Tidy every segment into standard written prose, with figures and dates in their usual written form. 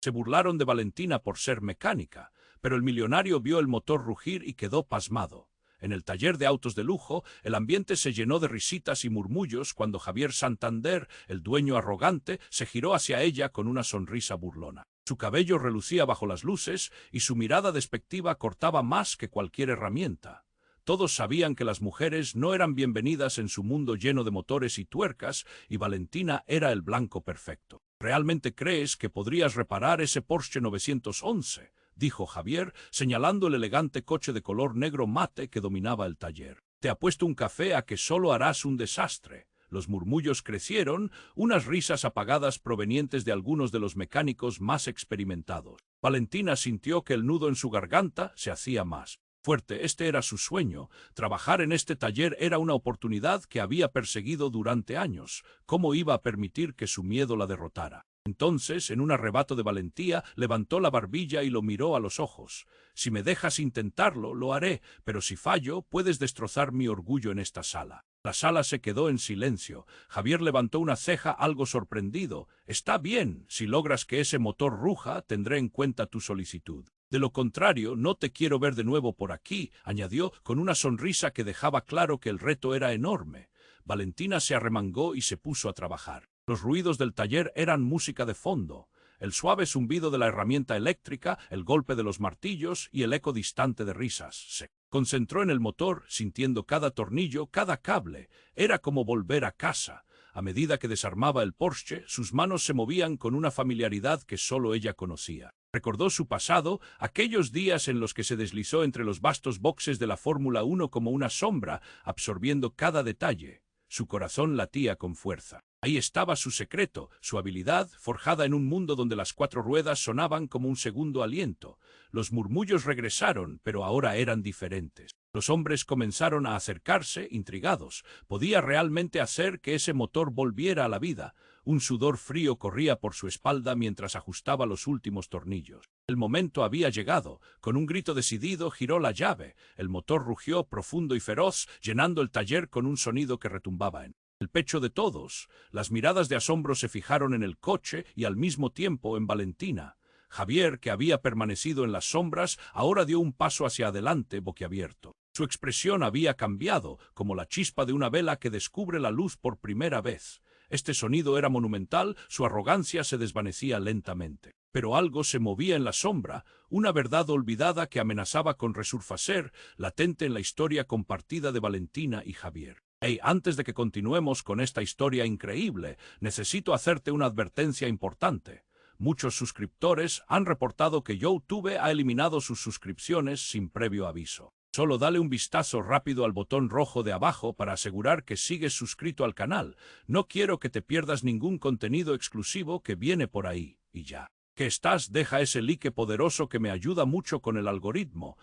Se burlaron de Valentina por ser mecánica, pero el millonario vio el motor rugir y quedó pasmado. En el taller de autos de lujo, el ambiente se llenó de risitas y murmullos cuando Javier Santander, el dueño arrogante, se giró hacia ella con una sonrisa burlona. Su cabello relucía bajo las luces y su mirada despectiva cortaba más que cualquier herramienta. Todos sabían que las mujeres no eran bienvenidas en su mundo lleno de motores y tuercas, y Valentina era el blanco perfecto. ¿Realmente crees que podrías reparar ese Porsche 911? Dijo Javier, señalando el elegante coche de color negro mate que dominaba el taller. Te apuesto un café a que solo harás un desastre. Los murmullos crecieron, unas risas apagadas provenientes de algunos de los mecánicos más experimentados. Valentina sintió que el nudo en su garganta se hacía más fuerte. Este era su sueño. Trabajar en este taller era una oportunidad que había perseguido durante años. ¿Cómo iba a permitir que su miedo la derrotara? Entonces, en un arrebato de valentía, levantó la barbilla y lo miró a los ojos. Si me dejas intentarlo, lo haré, pero si fallo, puedes destrozar mi orgullo en esta sala. La sala se quedó en silencio. Javier levantó una ceja algo sorprendido. Está bien, si logras que ese motor ruja, tendré en cuenta tu solicitud. De lo contrario, no te quiero ver de nuevo por aquí, añadió con una sonrisa que dejaba claro que el reto era enorme. Valentina se arremangó y se puso a trabajar. Los ruidos del taller eran música de fondo. El suave zumbido de la herramienta eléctrica, el golpe de los martillos y el eco distante de risas. Se concentró en el motor, sintiendo cada tornillo, cada cable. Era como volver a casa. A medida que desarmaba el Porsche, sus manos se movían con una familiaridad que solo ella conocía. Recordó su pasado, aquellos días en los que se deslizó entre los vastos boxes de la Fórmula 1 como una sombra, absorbiendo cada detalle. Su corazón latía con fuerza. Ahí estaba su secreto, su habilidad, forjada en un mundo donde las cuatro ruedas sonaban como un segundo aliento. Los murmullos regresaron, pero ahora eran diferentes. Los hombres comenzaron a acercarse, intrigados. ¿Podía realmente hacer que ese motor volviera a la vida? Un sudor frío corría por su espalda mientras ajustaba los últimos tornillos. El momento había llegado. Con un grito decidido giró la llave. El motor rugió profundo y feroz, llenando el taller con un sonido que retumbaba en el pecho de todos. Las miradas de asombro se fijaron en el coche y al mismo tiempo en Valentina. Javier, que había permanecido en las sombras, ahora dio un paso hacia adelante, boquiabierto. Su expresión había cambiado, como la chispa de una vela que descubre la luz por primera vez. Este sonido era monumental, su arrogancia se desvanecía lentamente. Pero algo se movía en la sombra, una verdad olvidada que amenazaba con resurfacer, latente en la historia compartida de Valentina y Javier. Hey, antes de que continuemos con esta historia increíble, necesito hacerte una advertencia importante. Muchos suscriptores han reportado que YouTube ha eliminado sus suscripciones sin previo aviso. Solo dale un vistazo rápido al botón rojo de abajo para asegurar que sigues suscrito al canal. No quiero que te pierdas ningún contenido exclusivo que viene por ahí. Y ya que estás, deja ese like poderoso que me ayuda mucho con el algoritmo.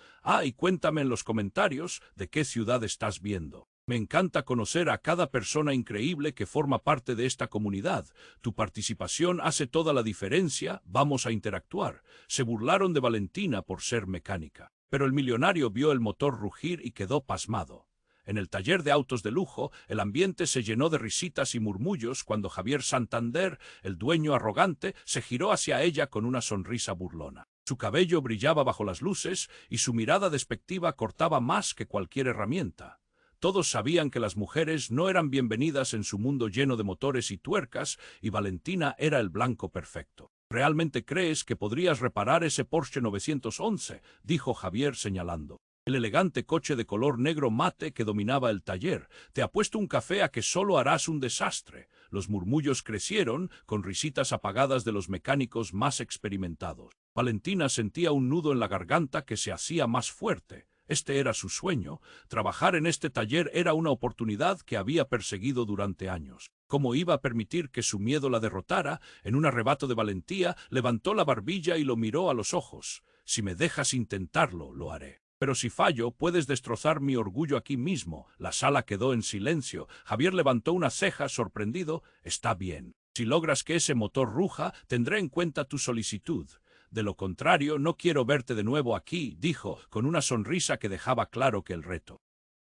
Y cuéntame en los comentarios de qué ciudad estás viendo. Me encanta conocer a cada persona increíble que forma parte de esta comunidad. Tu participación hace toda la diferencia. Vamos a interactuar. Se burlaron de Valentina por ser mecánica. Pero el millonario vio el motor rugir y quedó pasmado. En el taller de autos de lujo, el ambiente se llenó de risitas y murmullos cuando Javier Santander, el dueño arrogante, se giró hacia ella con una sonrisa burlona. Su cabello brillaba bajo las luces y su mirada despectiva cortaba más que cualquier herramienta. Todos sabían que las mujeres no eran bienvenidas en su mundo lleno de motores y tuercas, y Valentina era el blanco perfecto. ¿Realmente crees que podrías reparar ese Porsche 911? Dijo Javier señalando el elegante coche de color negro mate que dominaba el taller. Te apuesto un café a que solo harás un desastre. Los murmullos crecieron, con risitas apagadas de los mecánicos más experimentados. Valentina sentía un nudo en la garganta que se hacía más fuerte. Este era su sueño. Trabajar en este taller era una oportunidad que había perseguido durante años. ¿Cómo iba a permitir que su miedo la derrotara? En un arrebato de valentía, levantó la barbilla y lo miró a los ojos. Si me dejas intentarlo, lo haré. Pero si fallo, puedes destrozar mi orgullo aquí mismo. La sala quedó en silencio. Javier levantó una ceja, sorprendido. Está bien. Si logras que ese motor ruja, tendré en cuenta tu solicitud. De lo contrario, no quiero verte de nuevo aquí, dijo, con una sonrisa que dejaba claro que el reto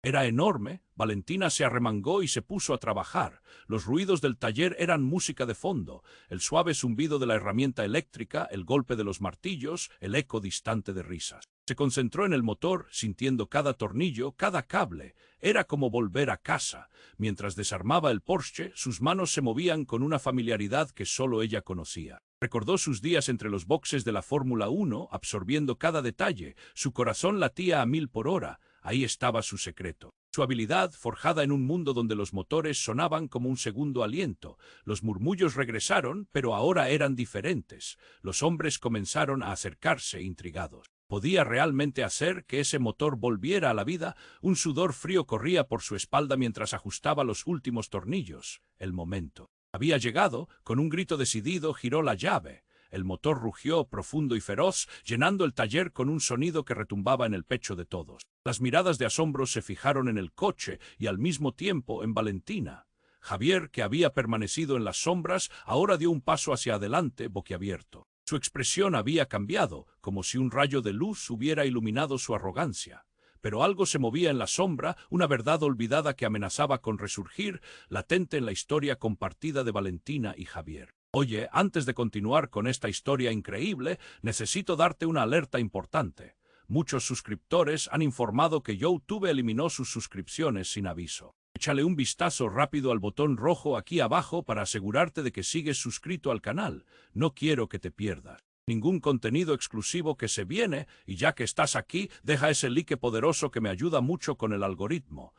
Era enorme. Valentina se arremangó y se puso a trabajar. Los ruidos del taller eran música de fondo, el suave zumbido de la herramienta eléctrica, el golpe de los martillos, el eco distante de risas. Se concentró en el motor, sintiendo cada tornillo, cada cable. Era como volver a casa. Mientras desarmaba el Porsche, sus manos se movían con una familiaridad que solo ella conocía. Recordó sus días entre los boxes de la Fórmula 1, absorbiendo cada detalle. Su corazón latía a 1000 por hora. Ahí estaba su secreto. Su habilidad, forjada en un mundo donde los motores sonaban como un segundo aliento. Los murmullos regresaron, pero ahora eran diferentes. Los hombres comenzaron a acercarse, intrigados. ¿Podía realmente hacer que ese motor volviera a la vida? Un sudor frío corría por su espalda mientras ajustaba los últimos tornillos. El momento había llegado. Con un grito decidido giró la llave. El motor rugió profundo y feroz, llenando el taller con un sonido que retumbaba en el pecho de todos. Las miradas de asombro se fijaron en el coche y al mismo tiempo en Valentina. Javier, que había permanecido en las sombras, ahora dio un paso hacia adelante, boquiabierto. Su expresión había cambiado, como si un rayo de luz hubiera iluminado su arrogancia. Pero algo se movía en la sombra, una verdad olvidada que amenazaba con resurgir, latente en la historia compartida de Valentina y Javier. Oye, antes de continuar con esta historia increíble, necesito darte una alerta importante. Muchos suscriptores han informado que YouTube eliminó sus suscripciones sin aviso. Échale un vistazo rápido al botón rojo aquí abajo para asegurarte de que sigues suscrito al canal. No quiero que te pierdas ningún contenido exclusivo que se viene, y ya que estás aquí, deja ese like poderoso que me ayuda mucho con el algoritmo.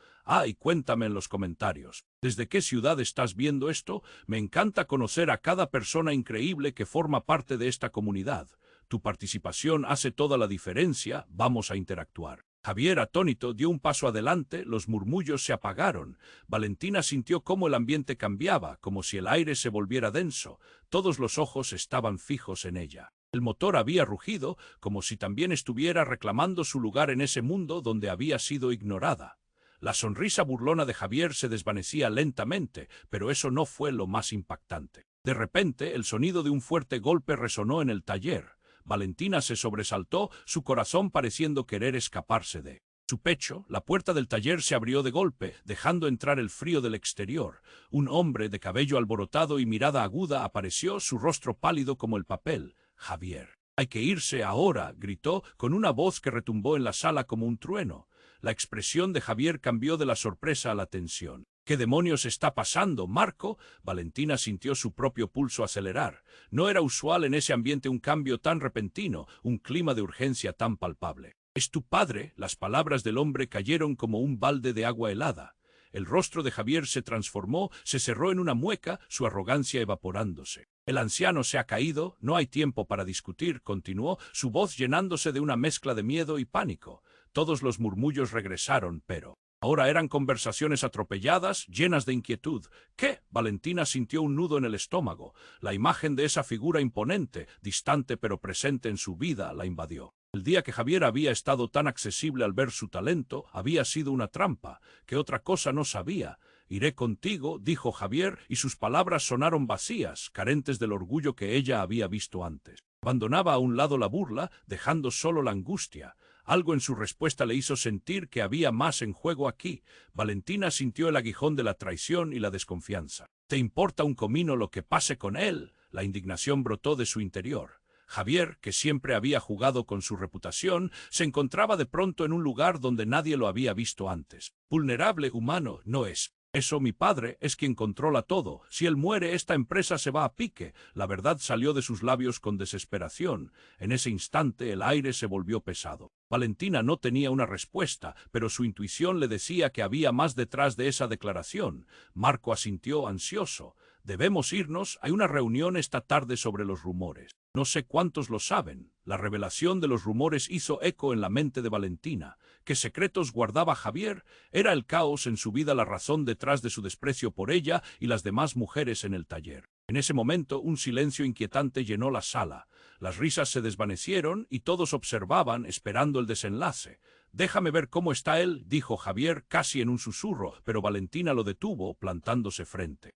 Y cuéntame en los comentarios, ¿desde qué ciudad estás viendo esto? Me encanta conocer a cada persona increíble que forma parte de esta comunidad. Tu participación hace toda la diferencia. Vamos a interactuar. Javier, atónito, dio un paso adelante. Los murmullos se apagaron. Valentina sintió cómo el ambiente cambiaba, como si el aire se volviera denso. Todos los ojos estaban fijos en ella. El motor había rugido, como si también estuviera reclamando su lugar en ese mundo donde había sido ignorada. La sonrisa burlona de Javier se desvanecía lentamente, pero eso no fue lo más impactante. De repente, el sonido de un fuerte golpe resonó en el taller. Valentina se sobresaltó, su corazón pareciendo querer escaparse de su pecho. La puerta del taller se abrió de golpe, dejando entrar el frío del exterior. Un hombre de cabello alborotado y mirada aguda apareció, su rostro pálido como el papel. Javier. «Hay que irse ahora», gritó, con una voz que retumbó en la sala como un trueno. La expresión de Javier cambió de la sorpresa a la tensión. «¿Qué demonios está pasando, Marco?» Valentina sintió su propio pulso acelerar. No era usual en ese ambiente un cambio tan repentino, un clima de urgencia tan palpable. «Es tu padre». Las palabras del hombre cayeron como un balde de agua helada. El rostro de Javier se transformó, se cerró en una mueca, su arrogancia evaporándose. «El anciano se ha caído, no hay tiempo para discutir», continuó, su voz llenándose de una mezcla de miedo y pánico. Todos los murmullos regresaron, pero ahora eran conversaciones atropelladas, llenas de inquietud. ¿Qué? Valentina sintió un nudo en el estómago. La imagen de esa figura imponente, distante pero presente en su vida, la invadió. El día que Javier había estado tan accesible al ver su talento, había sido una trampa. ¿Qué otra cosa no sabía? «Iré contigo», dijo Javier, y sus palabras sonaron vacías, carentes del orgullo que ella había visto antes. Abandonaba a un lado la burla, dejando solo la angustia. Algo en su respuesta le hizo sentir que había más en juego aquí. Valentina sintió el aguijón de la traición y la desconfianza. «¿Te importa un comino lo que pase con él?» La indignación brotó de su interior. Javier, que siempre había jugado con su reputación, se encontraba de pronto en un lugar donde nadie lo había visto antes. Vulnerable, humano, no es. «Eso, mi padre es quien controla todo. Si él muere, esta empresa se va a pique». La verdad salió de sus labios con desesperación. En ese instante el aire se volvió pesado. Valentina no tenía una respuesta, pero su intuición le decía que había más detrás de esa declaración. Marco asintió ansioso. «Debemos irnos, hay una reunión esta tarde sobre los rumores». No sé cuántos lo saben. La revelación de los rumores hizo eco en la mente de Valentina. ¿Qué secretos guardaba Javier? ¿Era el caos en su vida la razón detrás de su desprecio por ella y las demás mujeres en el taller? En ese momento un silencio inquietante llenó la sala. Las risas se desvanecieron y todos observaban, esperando el desenlace. «Déjame ver cómo está él», dijo Javier casi en un susurro, pero Valentina lo detuvo, plantándose frente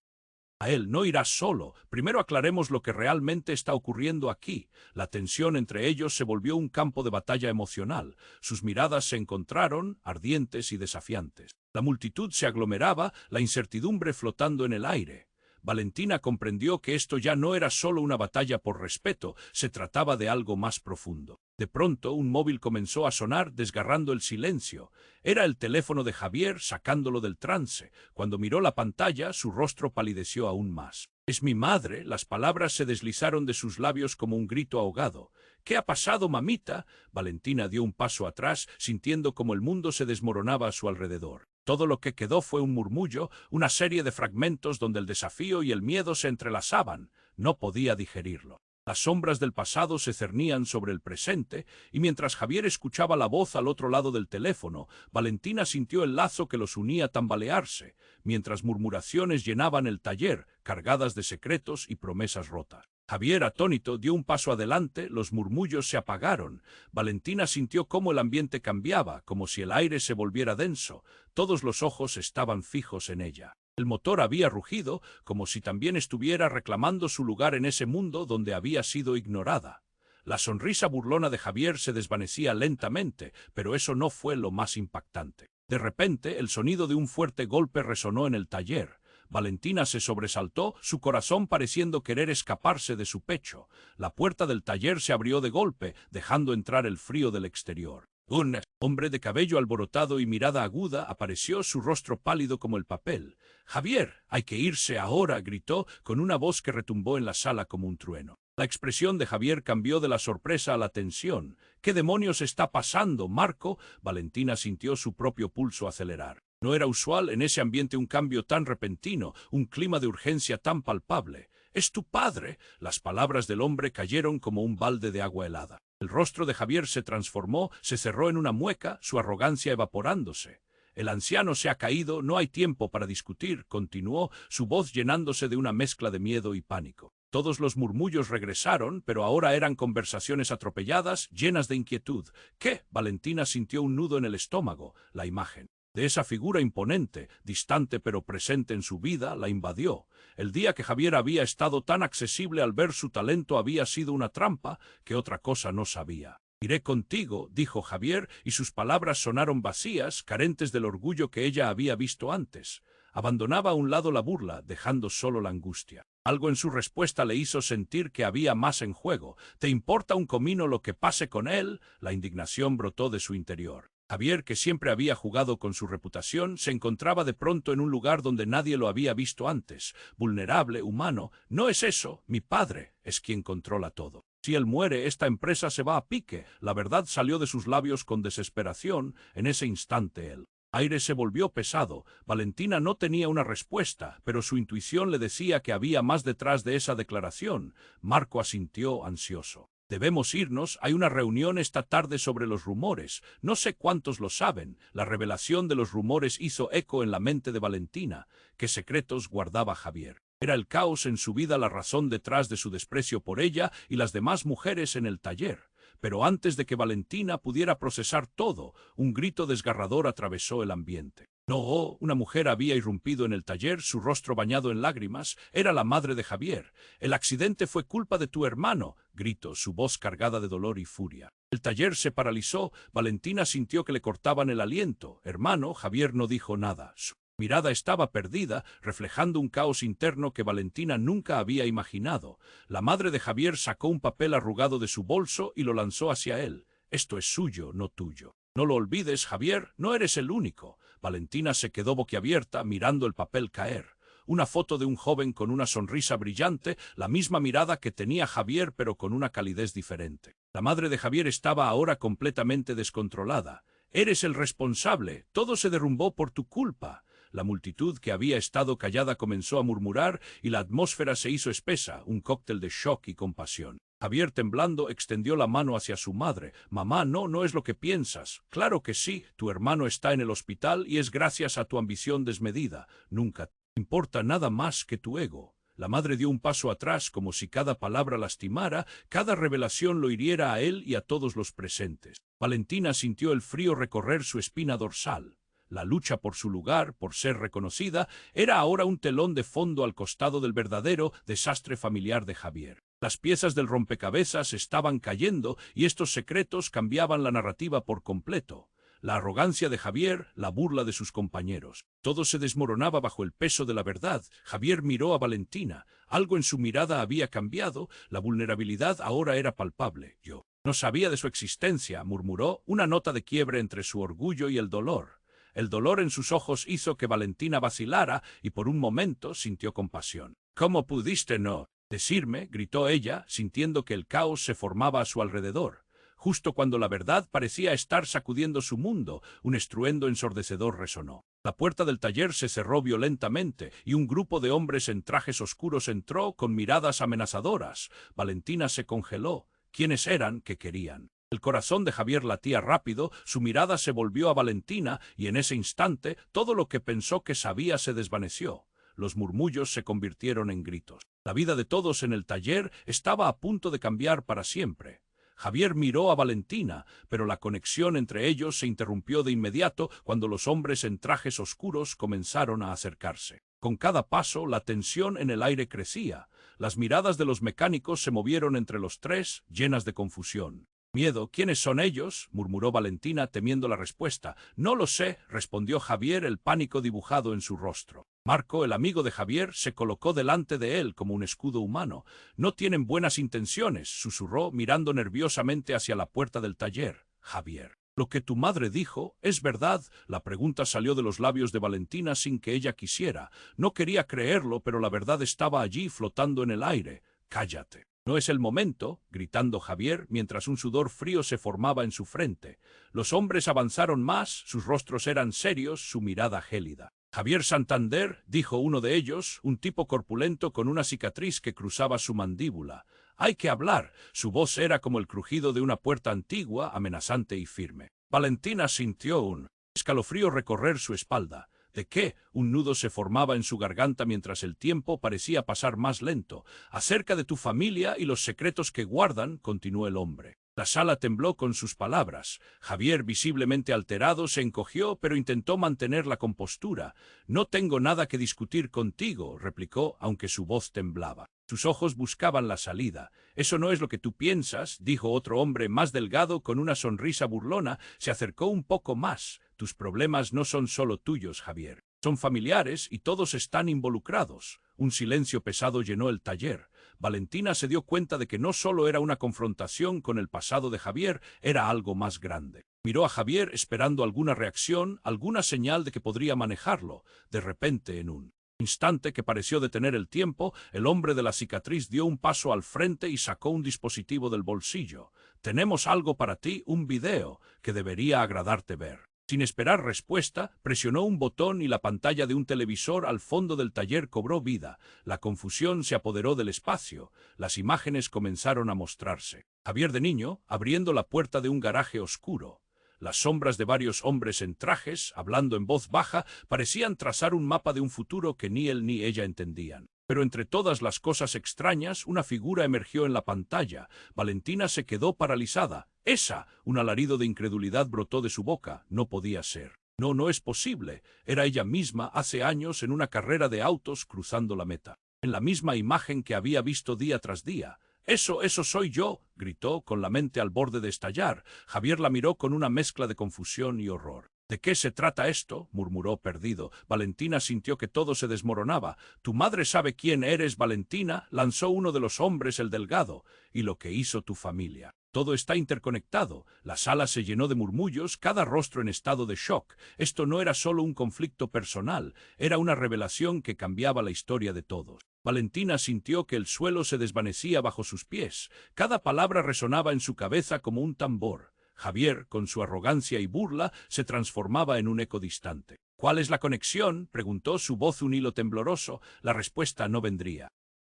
A él no irás solo. Primero aclaremos lo que realmente está ocurriendo aquí. La tensión entre ellos se volvió un campo de batalla emocional. Sus miradas se encontraron, ardientes y desafiantes. La multitud se aglomeraba, la incertidumbre flotando en el aire. Valentina comprendió que esto ya no era solo una batalla por respeto, se trataba de algo más profundo. De pronto, un móvil comenzó a sonar, desgarrando el silencio. Era el teléfono de Javier, sacándolo del trance. Cuando miró la pantalla, su rostro palideció aún más. «Es mi madre», las palabras se deslizaron de sus labios como un grito ahogado. «¿Qué ha pasado, mamita?». Valentina dio un paso atrás, sintiendo como el mundo se desmoronaba a su alrededor. Todo lo que quedó fue un murmullo, una serie de fragmentos donde el desafío y el miedo se entrelazaban. No podía digerirlo. Las sombras del pasado se cernían sobre el presente, y mientras Javier escuchaba la voz al otro lado del teléfono, Valentina sintió el lazo que los unía tambalearse, mientras murmuraciones llenaban el taller, cargadas de secretos y promesas rotas. Javier, atónito, dio un paso adelante, los murmullos se apagaron. Valentina sintió cómo el ambiente cambiaba, como si el aire se volviera denso. Todos los ojos estaban fijos en ella. El motor había rugido, como si también estuviera reclamando su lugar en ese mundo donde había sido ignorada. La sonrisa burlona de Javier se desvanecía lentamente, pero eso no fue lo más impactante. De repente, el sonido de un fuerte golpe resonó en el taller. Valentina se sobresaltó, su corazón pareciendo querer escaparse de su pecho. La puerta del taller se abrió de golpe, dejando entrar el frío del exterior. Un hombre de cabello alborotado y mirada aguda apareció, su rostro pálido como el papel. «Javier, hay que irse ahora», gritó, con una voz que retumbó en la sala como un trueno. La expresión de Javier cambió de la sorpresa a la tensión. «¿Qué demonios está pasando, Marco?». Valentina sintió su propio pulso acelerar. No era usual en ese ambiente un cambio tan repentino, un clima de urgencia tan palpable. «Es tu padre». Las palabras del hombre cayeron como un balde de agua helada. El rostro de Javier se transformó, se cerró en una mueca, su arrogancia evaporándose. «El anciano se ha caído, no hay tiempo para discutir», continuó, su voz llenándose de una mezcla de miedo y pánico. Todos los murmullos regresaron, pero ahora eran conversaciones atropelladas, llenas de inquietud. «¿Qué?». Valentina sintió un nudo en el estómago. La imagen de esa figura imponente, distante pero presente en su vida, la invadió. El día que Javier había estado tan accesible al ver su talento había sido una trampa, que otra cosa no sabía. «Iré contigo», dijo Javier, y sus palabras sonaron vacías, carentes del orgullo que ella había visto antes. Abandonaba a un lado la burla, dejando solo la angustia. Algo en su respuesta le hizo sentir que había más en juego. «¿Te importa un comino lo que pase con él?». La indignación brotó de su interior. Javier, que siempre había jugado con su reputación, se encontraba de pronto en un lugar donde nadie lo había visto antes, vulnerable, humano. «No es eso, mi padre es quien controla todo. Si él muere, esta empresa se va a pique». La verdad salió de sus labios con desesperación. En ese instante el aire se volvió pesado. Valentina no tenía una respuesta, pero su intuición le decía que había más detrás de esa declaración. Marco asintió ansioso. «Debemos irnos, hay una reunión esta tarde sobre los rumores. No sé cuántos lo saben». La revelación de los rumores hizo eco en la mente de Valentina. ¿Qué secretos guardaba Javier? Era el caos en su vida la razón detrás de su desprecio por ella y las demás mujeres en el taller. Pero antes de que Valentina pudiera procesar todo, un grito desgarrador atravesó el ambiente. No, una mujer había irrumpido en el taller, su rostro bañado en lágrimas. Era la madre de Javier. «El accidente fue culpa de tu hermano», gritó, su voz cargada de dolor y furia. El taller se paralizó. Valentina sintió que le cortaban el aliento. «Hermano». Javier no dijo nada. Su mirada estaba perdida, reflejando un caos interno que Valentina nunca había imaginado. La madre de Javier sacó un papel arrugado de su bolso y lo lanzó hacia él. «Esto es suyo, no tuyo. No lo olvides, Javier, no eres el único». Valentina se quedó boquiabierta, mirando el papel caer. Una foto de un joven con una sonrisa brillante, la misma mirada que tenía Javier, pero con una calidez diferente. La madre de Javier estaba ahora completamente descontrolada. «Eres el responsable, todo se derrumbó por tu culpa». La multitud que había estado callada comenzó a murmurar y la atmósfera se hizo espesa, un cóctel de shock y compasión. Javier, temblando, extendió la mano hacia su madre. «Mamá, no es lo que piensas». «Claro que sí, tu hermano está en el hospital y es gracias a tu ambición desmedida. Nunca te importa nada más que tu ego». La madre dio un paso atrás, como si cada palabra lastimara, cada revelación lo hiriera a él y a todos los presentes. Valentina sintió el frío recorrer su espina dorsal. La lucha por su lugar, por ser reconocida, era ahora un telón de fondo al costado del verdadero desastre familiar de Javier. Las piezas del rompecabezas estaban cayendo y estos secretos cambiaban la narrativa por completo. La arrogancia de Javier, la burla de sus compañeros. Todo se desmoronaba bajo el peso de la verdad. Javier miró a Valentina. Algo en su mirada había cambiado. La vulnerabilidad ahora era palpable. Yo no sabía de su existencia, murmuró, una nota de quiebre entre su orgullo y el dolor. El dolor en sus ojos hizo que Valentina vacilara y por un momento sintió compasión. «¿Cómo pudiste no decirme?», gritó ella, sintiendo que el caos se formaba a su alrededor. Justo cuando la verdad parecía estar sacudiendo su mundo, un estruendo ensordecedor resonó. La puerta del taller se cerró violentamente y un grupo de hombres en trajes oscuros entró con miradas amenazadoras. Valentina se congeló. ¿Quiénes eran? ¿Qué querían? El corazón de Javier latía rápido, su mirada se volvió a Valentina y en ese instante todo lo que pensó que sabía se desvaneció. Los murmullos se convirtieron en gritos. La vida de todos en el taller estaba a punto de cambiar para siempre. Javier miró a Valentina, pero la conexión entre ellos se interrumpió de inmediato cuando los hombres en trajes oscuros comenzaron a acercarse. Con cada paso, la tensión en el aire crecía. Las miradas de los mecánicos se movieron entre los tres, llenas de confusión. «Miedo, ¿quiénes son ellos?», murmuró Valentina temiendo la respuesta. «No lo sé», respondió Javier, el pánico dibujado en su rostro. Marco, el amigo de Javier, se colocó delante de él como un escudo humano. «No tienen buenas intenciones», susurró, mirando nerviosamente hacia la puerta del taller. «Javier, lo que tu madre dijo es verdad». La pregunta salió de los labios de Valentina sin que ella quisiera. No quería creerlo, pero la verdad estaba allí flotando en el aire. «Cállate. No es el momento», gritando Javier, mientras un sudor frío se formaba en su frente. Los hombres avanzaron más, sus rostros eran serios, su mirada gélida. «Javier Santander», dijo uno de ellos, un tipo corpulento con una cicatriz que cruzaba su mandíbula. «Hay que hablar». Su voz era como el crujido de una puerta antigua, amenazante y firme. Valentina sintió un escalofrío recorrer su espalda. ¿De qué? Un nudo se formaba en su garganta mientras el tiempo parecía pasar más lento. «Acerca de tu familia y los secretos que guardan», continuó el hombre. La sala tembló con sus palabras. Javier, visiblemente alterado, se encogió, pero intentó mantener la compostura. «No tengo nada que discutir contigo», replicó, aunque su voz temblaba. Sus ojos buscaban la salida. «Eso no es lo que tú piensas», dijo otro hombre más delgado con una sonrisa burlona. Se acercó un poco más. «Tus problemas no son solo tuyos, Javier. Son familiares y todos están involucrados». Un silencio pesado llenó el taller. Valentina se dio cuenta de que no solo era una confrontación con el pasado de Javier, era algo más grande. Miró a Javier esperando alguna reacción, alguna señal de que podría manejarlo. De repente, en un instante que pareció detener el tiempo, el hombre de la cicatriz dio un paso al frente y sacó un dispositivo del bolsillo. «Tenemos algo para ti, un video, que debería agradarte ver». Sin esperar respuesta, presionó un botón y la pantalla de un televisor al fondo del taller cobró vida. La confusión se apoderó del espacio. Las imágenes comenzaron a mostrarse. Javier de niño, abriendo la puerta de un garaje oscuro. Las sombras de varios hombres en trajes, hablando en voz baja, parecían trazar un mapa de un futuro que ni él ni ella entendían. Pero entre todas las cosas extrañas, una figura emergió en la pantalla. Valentina se quedó paralizada. «¡Esa!». Un alarido de incredulidad brotó de su boca. No podía ser. «No, no es posible». Era ella misma hace años en una carrera de autos cruzando la meta. En la misma imagen que había visto día tras día. «Eso soy yo», gritó, con la mente al borde de estallar. Javier la miró con una mezcla de confusión y horror. «¿De qué se trata esto?», murmuró perdido. Valentina sintió que todo se desmoronaba. «Tu madre sabe quién eres, Valentina», lanzó uno de los hombres, el delgado. «Y lo que hizo tu familia. Todo está interconectado». La sala se llenó de murmullos, cada rostro en estado de shock. Esto no era solo un conflicto personal, era una revelación que cambiaba la historia de todos. Valentina sintió que el suelo se desvanecía bajo sus pies. Cada palabra resonaba en su cabeza como un tambor. Javier, con su arrogancia y burla, se transformaba en un eco distante. «¿Cuál es la conexión?», preguntó, su voz un hilo tembloroso. La respuesta no vendría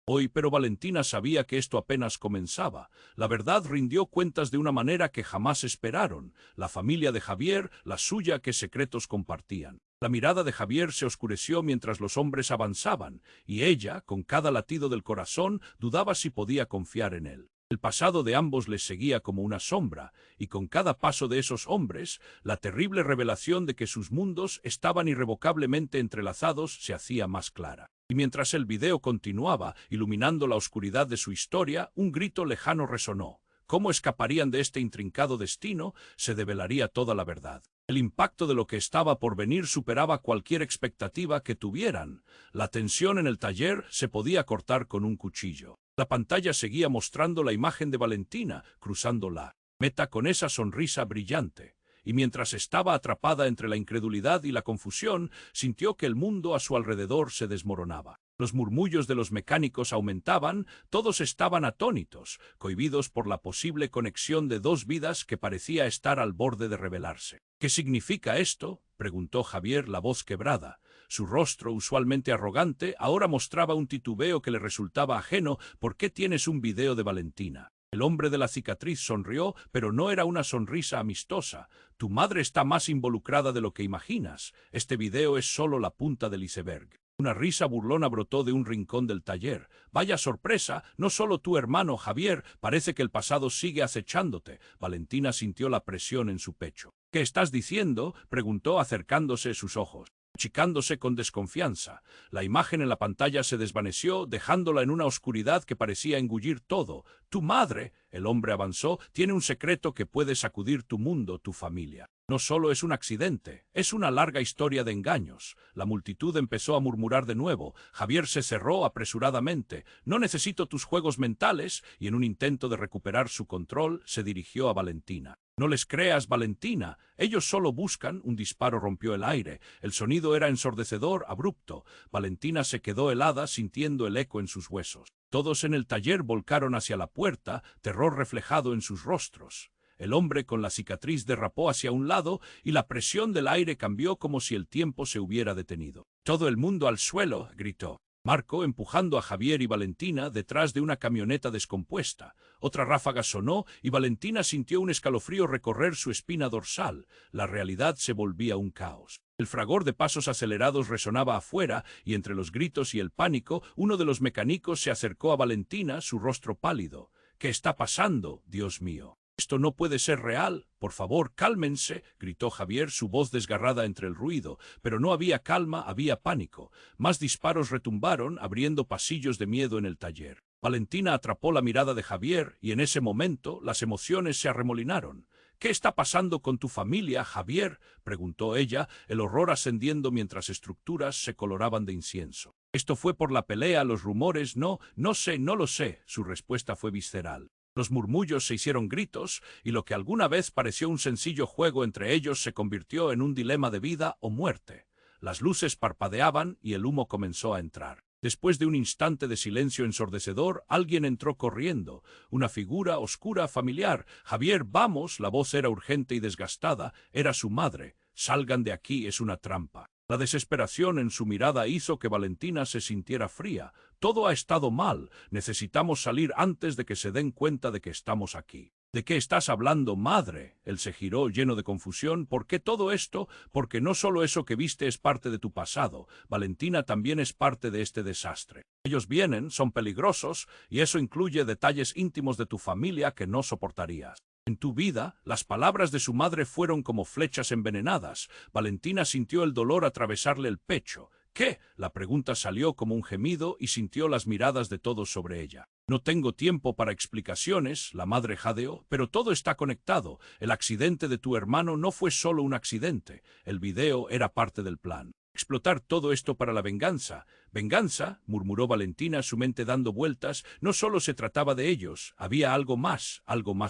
hoy, pero Valentina sabía que esto apenas comenzaba. La verdad rindió cuentas de una manera que jamás esperaron. La familia de Javier, la suya, qué secretos compartían. La mirada de Javier se oscureció mientras los hombres avanzaban, y ella, con cada latido del corazón, dudaba si podía confiar en él. El pasado de ambos les seguía como una sombra, y con cada paso de esos hombres, la terrible revelación de que sus mundos estaban irrevocablemente entrelazados se hacía más clara. Y mientras el video continuaba, iluminando la oscuridad de su historia, un grito lejano resonó. ¿Cómo escaparían de este intrincado destino? Se develaría toda la verdad. El impacto de lo que estaba por venir superaba cualquier expectativa que tuvieran. La tensión en el taller se podía cortar con un cuchillo. La pantalla seguía mostrando la imagen de Valentina, cruzando la meta con esa sonrisa brillante. Y mientras estaba atrapada entre la incredulidad y la confusión, sintió que el mundo a su alrededor se desmoronaba. Los murmullos de los mecánicos aumentaban, todos estaban atónitos, cohibidos por la posible conexión de dos vidas que parecía estar al borde de revelarse. ¿Qué significa esto?, preguntó Javier, la voz quebrada. Su rostro, usualmente arrogante, ahora mostraba un titubeo que le resultaba ajeno. ¿Por qué tienes un video de Valentina? El hombre de la cicatriz sonrió, pero no era una sonrisa amistosa. Tu madre está más involucrada de lo que imaginas. Este video es solo la punta del iceberg. Una risa burlona brotó de un rincón del taller. Vaya sorpresa, no solo tu hermano Javier, parece que el pasado sigue acechándote. Valentina sintió la presión en su pecho. ¿Qué estás diciendo?, preguntó acercándose sus ojos, achicándose con desconfianza. La imagen en la pantalla se desvaneció, dejándola en una oscuridad que parecía engullir todo. Tu madre, el hombre avanzó, tiene un secreto que puede sacudir tu mundo, tu familia. No solo es un accidente, es una larga historia de engaños. La multitud empezó a murmurar de nuevo. Javier se cerró apresuradamente. No necesito tus juegos mentales, y en un intento de recuperar su control, se dirigió a Valentina. No les creas, Valentina. Ellos solo buscan. Un disparo rompió el aire. El sonido era ensordecedor, abrupto. Valentina se quedó helada, sintiendo el eco en sus huesos. Todos en el taller volcaron hacia la puerta, terror reflejado en sus rostros. El hombre con la cicatriz derrapó hacia un lado y la presión del aire cambió como si el tiempo se hubiera detenido. «Todo el mundo al suelo», gritó Marco, empujando a Javier y Valentina detrás de una camioneta descompuesta. Otra ráfaga sonó y Valentina sintió un escalofrío recorrer su espina dorsal. La realidad se volvía un caos. El fragor de pasos acelerados resonaba afuera, y entre los gritos y el pánico, uno de los mecánicos se acercó a Valentina, su rostro pálido. «¿Qué está pasando, Dios mío? Esto no puede ser real. Por favor, cálmense», gritó Javier, su voz desgarrada entre el ruido. Pero no había calma, había pánico. Más disparos retumbaron, abriendo pasillos de miedo en el taller. Valentina atrapó la mirada de Javier, y en ese momento las emociones se arremolinaron. «¿Qué está pasando con tu familia, Javier?», preguntó ella, el horror ascendiendo mientras estructuras se coloraban de incienso. «Esto fue por la pelea, los rumores, no sé, no lo sé». Su respuesta fue visceral. Los murmullos se hicieron gritos, y lo que alguna vez pareció un sencillo juego entre ellos se convirtió en un dilema de vida o muerte. Las luces parpadeaban y el humo comenzó a entrar. Después de un instante de silencio ensordecedor, alguien entró corriendo. Una figura oscura familiar. «Javier, vamos». La voz era urgente y desgastada. Era su madre. «Salgan de aquí, es una trampa». La desesperación en su mirada hizo que Valentina se sintiera fría. «Todo ha estado mal. Necesitamos salir antes de que se den cuenta de que estamos aquí». «¿De qué estás hablando, madre?». Él se giró lleno de confusión. «¿Por qué todo esto?». «Porque no solo eso que viste es parte de tu pasado. Valentina también es parte de este desastre. Ellos vienen, son peligrosos, y eso incluye detalles íntimos de tu familia que no soportarías». En tu vida, las palabras de su madre fueron como flechas envenenadas. Valentina sintió el dolor atravesarle el pecho. «¿Qué?». La pregunta salió como un gemido y sintió las miradas de todos sobre ella. «No tengo tiempo para explicaciones», la madre jadeó, «pero todo está conectado. El accidente de tu hermano no fue solo un accidente. El video era parte del plan. Explotar todo esto para la venganza». «¿Venganza?», murmuró Valentina, su mente dando vueltas. No solo se trataba de ellos, había algo más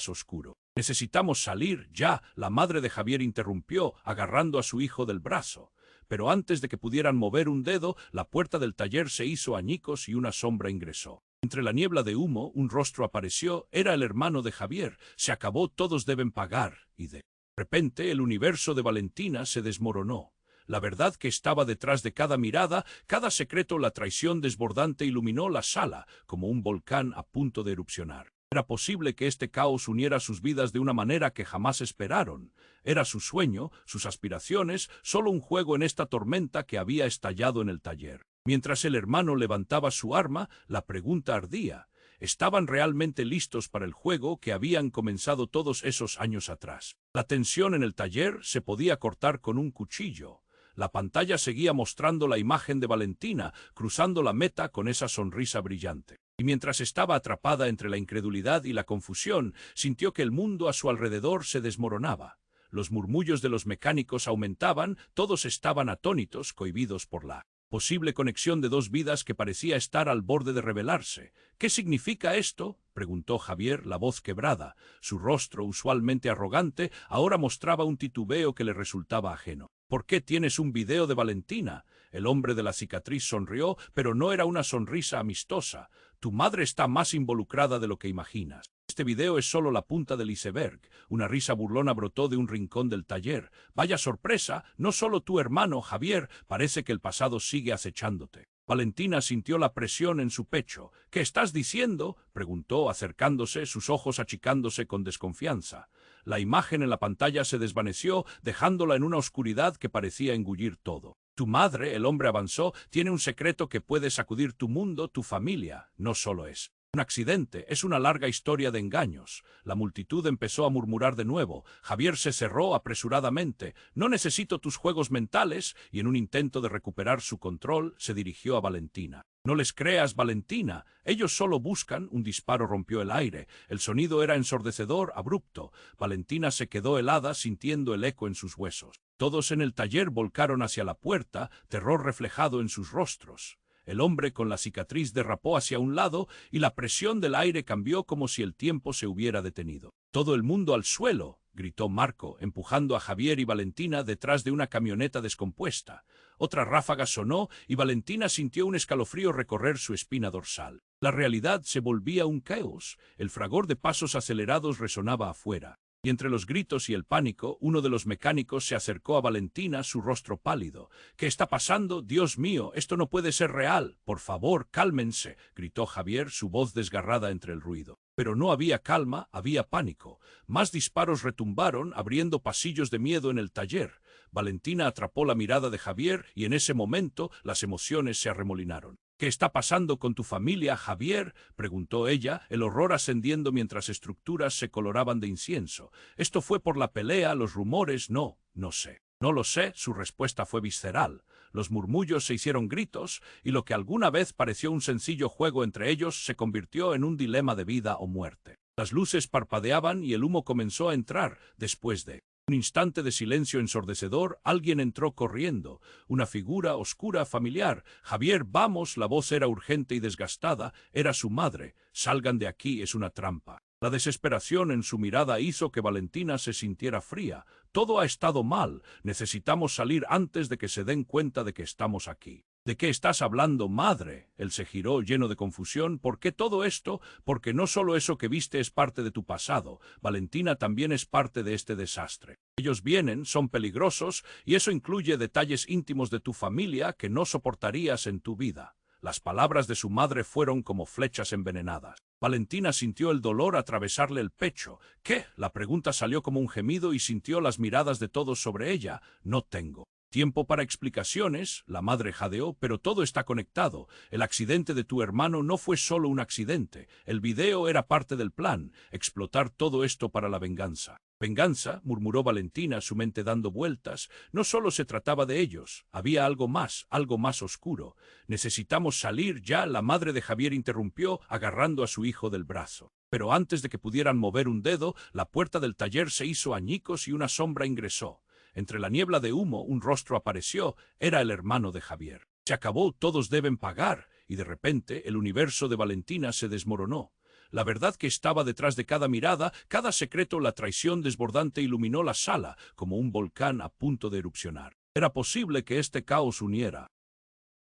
oscuro. «Necesitamos salir, ya», la madre de Javier interrumpió, agarrando a su hijo del brazo. Pero antes de que pudieran mover un dedo, la puerta del taller se hizo añicos y una sombra ingresó. Entre la niebla de humo, un rostro apareció. Era el hermano de Javier. «Se acabó, todos deben pagar». Y de repente el universo de Valentina se desmoronó. La verdad que estaba detrás de cada mirada, cada secreto, la traición desbordante iluminó la sala, como un volcán a punto de erupcionar. Era posible que este caos uniera sus vidas de una manera que jamás esperaron. Era su sueño, sus aspiraciones, solo un juego en esta tormenta que había estallado en el taller. Mientras el hermano levantaba su arma, la pregunta ardía. Estaban realmente listos para el juego que habían comenzado todos esos años atrás. La tensión en el taller se podía cortar con un cuchillo. La pantalla seguía mostrando la imagen de Valentina, cruzando la meta con esa sonrisa brillante. Y mientras estaba atrapada entre la incredulidad y la confusión, sintió que el mundo a su alrededor se desmoronaba. Los murmullos de los mecánicos aumentaban, todos estaban atónitos, cohibidos por la posible conexión de dos vidas que parecía estar al borde de revelarse. ¿Qué significa esto?, preguntó Javier, la voz quebrada. Su rostro, usualmente arrogante, ahora mostraba un titubeo que le resultaba ajeno. ¿Por qué tienes un video de Valentina? El hombre de la cicatriz sonrió, pero no era una sonrisa amistosa. Tu madre está más involucrada de lo que imaginas. Este video es solo la punta del iceberg. Una risa burlona brotó de un rincón del taller. Vaya sorpresa, no solo tu hermano, Javier, parece que el pasado sigue acechándote. Valentina sintió la presión en su pecho. ¿Qué estás diciendo?, preguntó, acercándose, sus ojos achicándose con desconfianza. La imagen en la pantalla se desvaneció, dejándola en una oscuridad que parecía engullir todo. Tu madre, el hombre avanzó, tiene un secreto que puede sacudir tu mundo, tu familia. No solo es un accidente, es una larga historia de engaños. La multitud empezó a murmurar de nuevo. Javier se cerró apresuradamente. No necesito tus juegos mentales, y en un intento de recuperar su control, se dirigió a Valentina. No les creas, Valentina. Ellos solo buscan. Un disparo rompió el aire. El sonido era ensordecedor, abrupto. Valentina se quedó helada, sintiendo el eco en sus huesos. Todos en el taller volcaron hacia la puerta, terror reflejado en sus rostros. El hombre con la cicatriz derrapó hacia un lado y la presión del aire cambió como si el tiempo se hubiera detenido. «¡Todo el mundo al suelo!», gritó Marco, empujando a Javier y Valentina detrás de una camioneta descompuesta. Otra ráfaga sonó y Valentina sintió un escalofrío recorrer su espina dorsal. La realidad se volvía un caos. El fragor de pasos acelerados resonaba afuera. Y entre los gritos y el pánico, uno de los mecánicos se acercó a Valentina, su rostro pálido. «¿Qué está pasando? Dios mío, esto no puede ser real. Por favor, cálmense», gritó Javier, su voz desgarrada entre el ruido. Pero no había calma, había pánico. Más disparos retumbaron, abriendo pasillos de miedo en el taller. Valentina atrapó la mirada de Javier y en ese momento las emociones se arremolinaron. «¿Qué está pasando con tu familia, Javier?», preguntó ella, el horror ascendiendo mientras estructuras se coloraban de incienso. «¿Esto fue por la pelea, los rumores? No sé». «No lo sé», su respuesta fue visceral. Los murmullos se hicieron gritos, y lo que alguna vez pareció un sencillo juego entre ellos se convirtió en un dilema de vida o muerte. Las luces parpadeaban y el humo comenzó a entrar. Después de un instante de silencio ensordecedor, alguien entró corriendo. Una figura oscura familiar. «Javier, vamos», la voz era urgente y desgastada. Era su madre. «Salgan de aquí, es una trampa». La desesperación en su mirada hizo que Valentina se sintiera fría. «Todo ha estado mal. Necesitamos salir antes de que se den cuenta de que estamos aquí». «¿De qué estás hablando, madre?». Él se giró lleno de confusión. «¿Por qué todo esto?». «Porque no solo eso que viste es parte de tu pasado. Valentina también es parte de este desastre. Ellos vienen, son peligrosos, y eso incluye detalles íntimos de tu familia que no soportarías en tu vida». Las palabras de su madre fueron como flechas envenenadas. Valentina sintió el dolor atravesarle el pecho. «¿Qué?». La pregunta salió como un gemido y sintió las miradas de todos sobre ella. «No tengo tiempo para explicaciones», la madre jadeó, «pero todo está conectado. El accidente de tu hermano no fue solo un accidente. El video era parte del plan, explotar todo esto para la venganza». «¿Venganza?», murmuró Valentina, su mente dando vueltas. No solo se trataba de ellos, había algo más oscuro. «Necesitamos salir ya», la madre de Javier interrumpió, agarrando a su hijo del brazo. Pero antes de que pudieran mover un dedo, la puerta del taller se hizo añicos y una sombra ingresó. Entre la niebla de humo, un rostro apareció. Era el hermano de Javier. «Se acabó, todos deben pagar», y de repente el universo de Valentina se desmoronó. La verdad que estaba detrás de cada mirada, cada secreto, la traición desbordante iluminó la sala, como un volcán a punto de erupcionar. Era posible que este caos uniera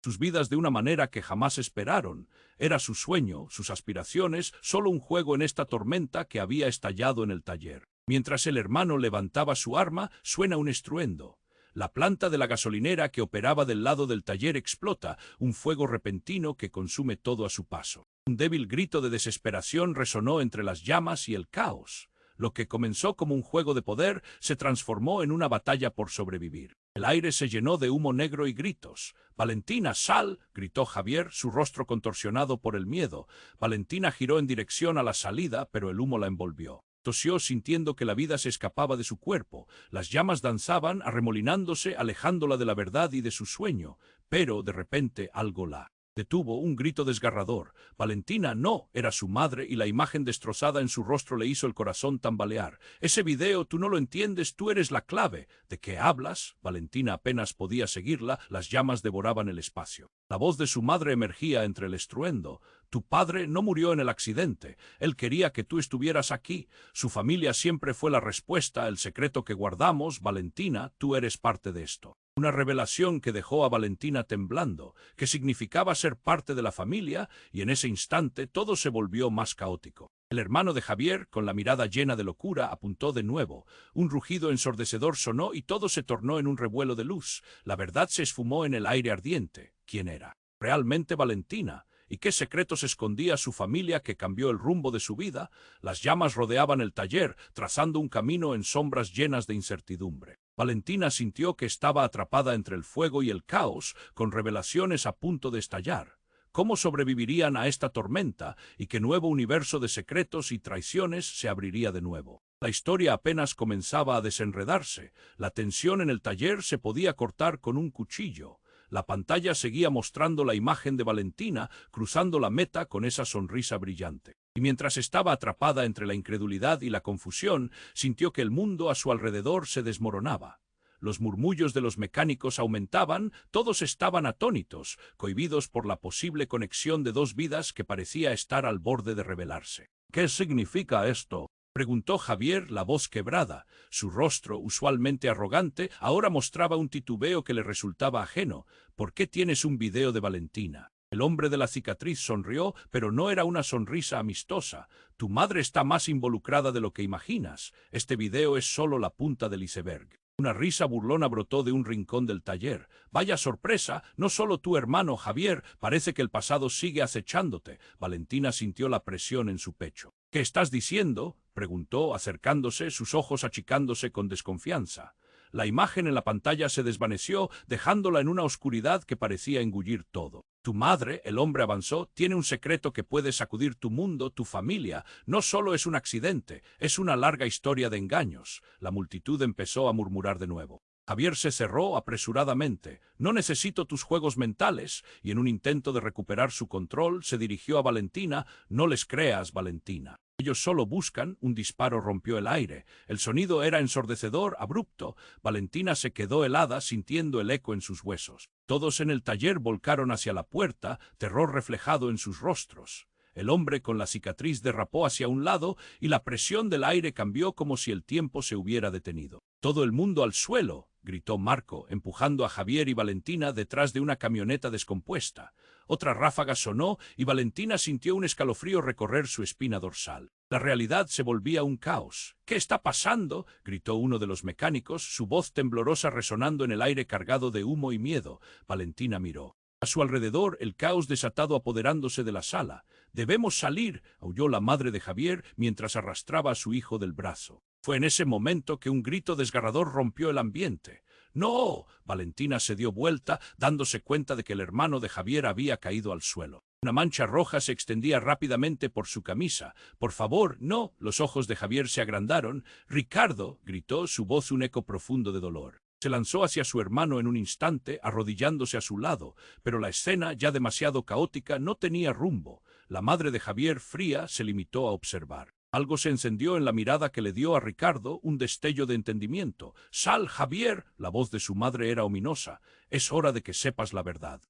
sus vidas de una manera que jamás esperaron. Era su sueño, sus aspiraciones, solo un juego en esta tormenta que había estallado en el taller. Mientras el hermano levantaba su arma, suena un estruendo. La planta de la gasolinera que operaba del lado del taller explota, un fuego repentino que consume todo a su paso. Un débil grito de desesperación resonó entre las llamas y el caos. Lo que comenzó como un juego de poder se transformó en una batalla por sobrevivir. El aire se llenó de humo negro y gritos. «Valentina, sal», gritó Javier, su rostro contorsionado por el miedo. Valentina giró en dirección a la salida, pero el humo la envolvió. Tosió sintiendo que la vida se escapaba de su cuerpo. Las llamas danzaban, arremolinándose, alejándola de la verdad y de su sueño. Pero, de repente, algo la detuvo. Un grito desgarrador. Valentina no, era su madre, y la imagen destrozada en su rostro le hizo el corazón tambalear. «Ese video, tú no lo entiendes, tú eres la clave». «¿De qué hablas?». Valentina apenas podía seguirla, las llamas devoraban el espacio. La voz de su madre emergía entre el estruendo. «Tu padre no murió en el accidente. Él quería que tú estuvieras aquí. Su familia siempre fue la respuesta, el secreto que guardamos. Valentina, tú eres parte de esto». Una revelación que dejó a Valentina temblando, que significaba ser parte de la familia, y en ese instante todo se volvió más caótico. El hermano de Javier, con la mirada llena de locura, apuntó de nuevo. Un rugido ensordecedor sonó y todo se tornó en un revuelo de luz. La verdad se esfumó en el aire ardiente. ¿Quién era? ¿Realmente Valentina? ¿Y qué secretos escondía su familia que cambió el rumbo de su vida? Las llamas rodeaban el taller, trazando un camino en sombras llenas de incertidumbre. Valentina sintió que estaba atrapada entre el fuego y el caos, con revelaciones a punto de estallar. ¿Cómo sobrevivirían a esta tormenta y qué nuevo universo de secretos y traiciones se abriría de nuevo? La historia apenas comenzaba a desenredarse. La tensión en el taller se podía cortar con un cuchillo. La pantalla seguía mostrando la imagen de Valentina cruzando la meta con esa sonrisa brillante. Y mientras estaba atrapada entre la incredulidad y la confusión, sintió que el mundo a su alrededor se desmoronaba. Los murmullos de los mecánicos aumentaban, todos estaban atónitos, cohibidos por la posible conexión de dos vidas que parecía estar al borde de revelarse. «¿Qué significa esto?», preguntó Javier, la voz quebrada. Su rostro, usualmente arrogante, ahora mostraba un titubeo que le resultaba ajeno. «¿Por qué tienes un video de Valentina?». El hombre de la cicatriz sonrió, pero no era una sonrisa amistosa. «Tu madre está más involucrada de lo que imaginas. Este video es solo la punta del iceberg». Una risa burlona brotó de un rincón del taller. «Vaya sorpresa, no solo tu hermano Javier, parece que el pasado sigue acechándote». Valentina sintió la presión en su pecho. «¿Qué estás diciendo?», preguntó, acercándose, sus ojos achicándose con desconfianza. La imagen en la pantalla se desvaneció, dejándola en una oscuridad que parecía engullir todo. «Tu madre», el hombre avanzó, «tiene un secreto que puede sacudir tu mundo, tu familia. No solo es un accidente, es una larga historia de engaños». La multitud empezó a murmurar de nuevo. Javier se cerró apresuradamente. «No necesito tus juegos mentales», y en un intento de recuperar su control se dirigió a Valentina. «No les creas, Valentina. Ellos solo buscan». Un disparo rompió el aire. El sonido era ensordecedor, abrupto. Valentina se quedó helada, sintiendo el eco en sus huesos. Todos en el taller volcaron hacia la puerta, terror reflejado en sus rostros. El hombre con la cicatriz derrapó hacia un lado y la presión del aire cambió como si el tiempo se hubiera detenido. «Todo el mundo al suelo», gritó Marco, empujando a Javier y Valentina detrás de una camioneta descompuesta. Otra ráfaga sonó y Valentina sintió un escalofrío recorrer su espina dorsal. La realidad se volvía un caos. «¿Qué está pasando?», gritó uno de los mecánicos, su voz temblorosa resonando en el aire cargado de humo y miedo. Valentina miró. A su alrededor, el caos desatado apoderándose de la sala. «Debemos salir», aulló la madre de Javier mientras arrastraba a su hijo del brazo. Fue en ese momento que un grito desgarrador rompió el ambiente. «¡No!». Valentina se dio vuelta, dándose cuenta de que el hermano de Javier había caído al suelo. Una mancha roja se extendía rápidamente por su camisa. «Por favor, no». Los ojos de Javier se agrandaron. «Ricardo», gritó, su voz un eco profundo de dolor. Se lanzó hacia su hermano en un instante, arrodillándose a su lado, pero la escena, ya demasiado caótica, no tenía rumbo. La madre de Javier, fría, se limitó a observar. Algo se encendió en la mirada que le dio a Ricardo, un destello de entendimiento. «Sal, Javier». La voz de su madre era ominosa. «Es hora de que sepas la verdad».